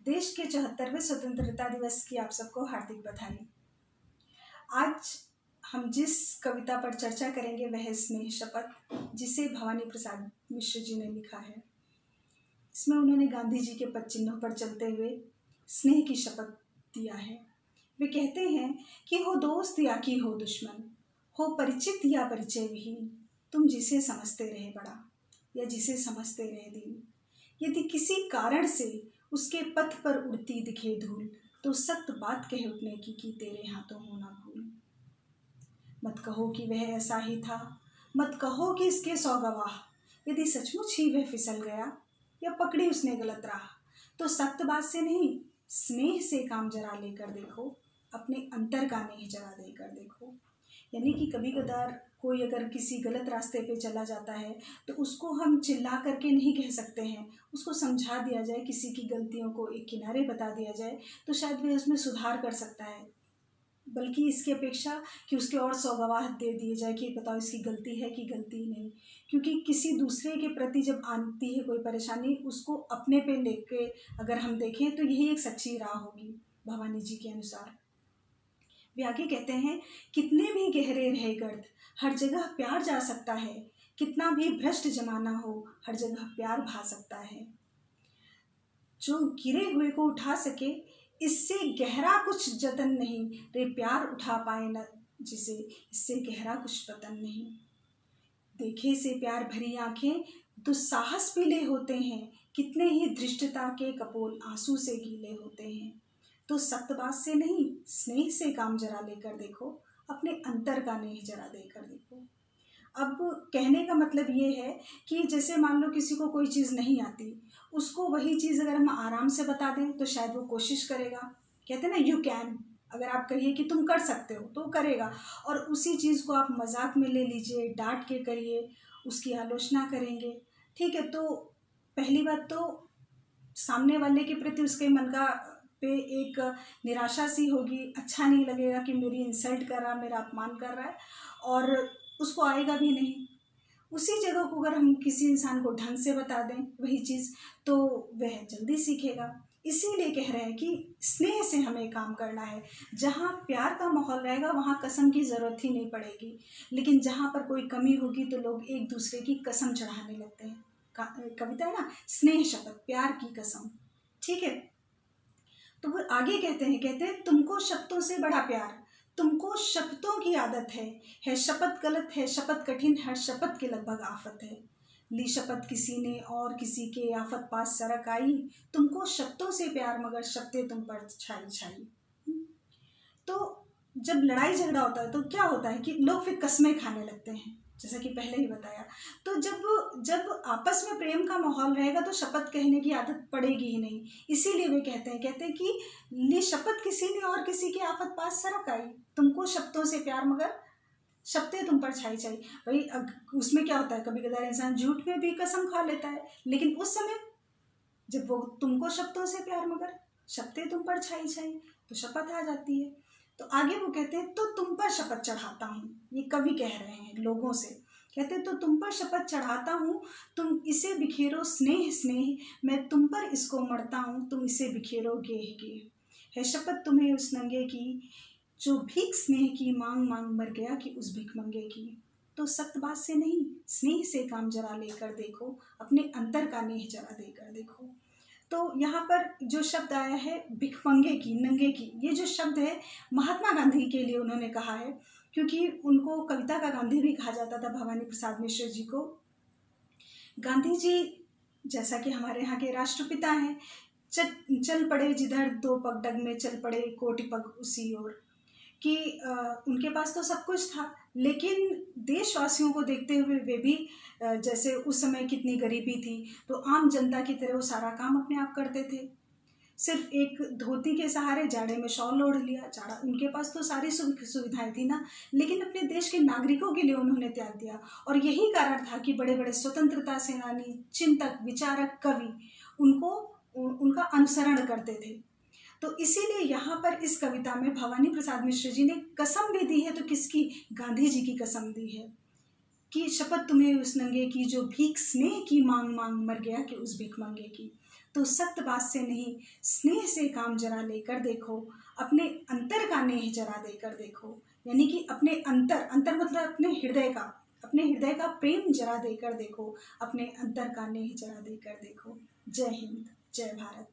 देश के 74वें स्वतंत्रता दिवस की आप सबको हार्दिक बधाई। आज हम जिस कविता पर चर्चा करेंगे वह है स्नेह शपथ, जिसे भवानी प्रसाद मिश्र जी ने लिखा है। इसमें उन्होंने गांधी जी के पद चिन्हों पर चलते हुए स्नेह की शपथ दिया है। वे कहते हैं कि हो दोस्त या कि हो दुश्मन, हो परिचित या परिचय विहीन, तुम जिसे समझते रहे बड़ा या जिसे समझते रहे दीन, यदि किसी कारण से उसके पथ पर उड़ती दिखे धूल, तो सख्त बात कह उठने की कि तेरे हाथों हो ना भूल। मत कहो कि वह ऐसा ही था, मत कहो कि इसके 100 गवाह, यदि सचमुच ही वह फिसल गया या पकड़ी उसने गलत राह, तो सख्त बात से नहीं स्नेह से काम जरा लेकर देखो, अपने अंतर का नेह जरा देकर देखो। यानी कि कभी कदार कोई अगर किसी गलत रास्ते पे चला जाता है तो उसको हम चिल्ला करके नहीं कह सकते हैं, उसको समझा दिया जाए, किसी की गलतियों को एक किनारे बता दिया जाए तो शायद वह उसमें सुधार कर सकता है, बल्कि इसकी अपेक्षा कि उसके और 100 गवाह दे दिए जाए कि बताओ इसकी गलती है कि गलती नहीं। क्योंकि किसी दूसरे के प्रति जब आती है कोई परेशानी, उसको अपने पे लेके अगर हम देखें तो यही एक सच्ची राह होगी भवानी जी के अनुसार। वे आगे कहते हैं, कितने भी गहरे रहे गर्द, हर जगह प्यार जा सकता है, कितना भी भ्रष्ट जमाना हो, हर जगह प्यार भा सकता है। जो गिरे हुए को उठा सके, इससे गहरा कुछ जतन नहीं, रे प्यार उठा पाए न जिसे, इससे गहरा कुछ पतन नहीं। देखे से प्यार भरी आंखें दुस्साहस पीले होते हैं, कितने ही धृष्टता के कपोल आंसू से गीले होते हैं। तो सख्त बात से नहीं स्नेह से काम जरा लेकर देखो, अपने अंतर का नेह जरा देकर देखो। अब कहने का मतलब ये है कि जैसे मान लो किसी को कोई चीज़ नहीं आती, उसको वही चीज़ अगर हम आराम से बता दें तो शायद वो कोशिश करेगा। कहते हैं ना यू कैन, अगर आप कहिए कि तुम कर सकते हो तो करेगा। और उसी चीज़ को आप मजाक में ले लीजिए, डांट के करिए, उसकी आलोचना करेंगे, ठीक है, तो पहली बात तो सामने वाले के प्रति उसके मन का पे एक निराशा सी होगी, अच्छा नहीं लगेगा कि मेरी इंसल्ट कर रहा, मेरा अपमान कर रहा है, और उसको आएगा भी नहीं। उसी जगह को अगर हम किसी इंसान को ढंग से बता दें वही चीज़, तो वह जल्दी सीखेगा। इसीलिए कह रहे हैं कि स्नेह से हमें काम करना है। जहाँ प्यार का माहौल रहेगा वहाँ कसम की ज़रूरत ही नहीं पड़ेगी, लेकिन जहाँ पर कोई कमी होगी तो लोग एक दूसरे की कसम चढ़ाने लगते हैं। कविता है ना, स्नेह शपथ, प्यार की कसम, ठीक है। तो वो आगे कहते हैं तुमको शब्दों से बड़ा प्यार, तुमको शब्दों की आदत है शपथ गलत, है शपथ कठिन, हर शपथ के लगभग आफत है। ली शपथ किसी ने और किसी के आफत पास सरक आई, तुमको शब्दों से प्यार मगर शब्दें तुम पर छाई छाई। तो जब लड़ाई झगड़ा होता है तो क्या होता है कि लोग फिर कस्में खाने लगते हैं, जैसा कि पहले ही बताया। तो जब आपस में प्रेम का माहौल रहेगा तो शपथ कहने की आदत पड़ेगी ही नहीं। इसीलिए वे कहते हैं कि ली शपथ किसी ने और किसी के आफत पास सरक आई, तुमको शब्दों से प्यार मगर शब्दें तुम पर छाई छाई। भाई उसमें क्या होता है, कभी कभार इंसान झूठ में भी कसम खा लेता है, लेकिन उस समय जब वो तुमको शब्दों से प्यार मगर शब्दें तुम पर छाई छाई तो शपथ आ जाती है। तो आगे वो कहते हैं तो तुम पर शपथ चढ़ाता हूँ, ये कवि कह रहे हैं लोगों से, कहते हैं तो तुम पर शपथ चढ़ाता हूँ, तुम इसे बिखेरो स्नेह स्नेह, मैं तुम पर इसको मरता हूँ, तुम इसे बिखेरो गेह गेह। है शपथ तुम्हें उस नंगे की जो भीख स्नेह की, मांग मांग मर गया कि उस भिखमंगे की। तो सख्त बात से नहीं स्नेह से काम जरा लेकर देखो, अपने अंतर का नेह जरा देकर देखो। तो यहाँ पर जो शब्द आया है भिखमंगे की, नंगे की, ये जो शब्द है महात्मा गांधी के लिए उन्होंने कहा है, क्योंकि उनको कविता का गांधी भी कहा जाता था, भवानी प्रसाद मिश्र जी को। गांधी जी जैसा कि हमारे यहाँ के राष्ट्रपिता हैं, चल पड़े जिधर दो पग डग में, चल पड़े कोटि पग उसी ओर, कि उनके पास तो सब कुछ था, लेकिन देशवासियों को देखते हुए वे भी जैसे उस समय कितनी गरीबी थी, तो आम जनता की तरह वो सारा काम अपने आप करते थे। सिर्फ एक धोती के सहारे जाड़े में शॉल ओढ़ लिया, जाड़ा, उनके पास तो सारी सुविधाएं थी ना, लेकिन अपने देश के नागरिकों के लिए उन्होंने त्याग दिया। और यही कारण था कि बड़े बड़े स्वतंत्रता सेनानी, चिंतक, विचारक, कवि उनका अनुसरण करते थे। तो इसीलिए यहाँ पर इस कविता में भवानी प्रसाद मिश्र जी ने कसम भी दी है, तो किसकी, गांधी जी की कसम दी है कि शपथ तुम्हें उस नंगे की जो भीख स्नेह की, मांग मांग मर गया कि उस भिखमंगे की। तो सख्त बात से नहीं, स्नेह से काम जरा लेकर देखो, अपने अंतर का नेह जरा देकर देखो। यानी कि अपने अंतर मतलब अपने हृदय का प्रेम जरा देकर देखो, अपने अंतर का नेह जरा देकर देखो। जय हिंद, जय भारत।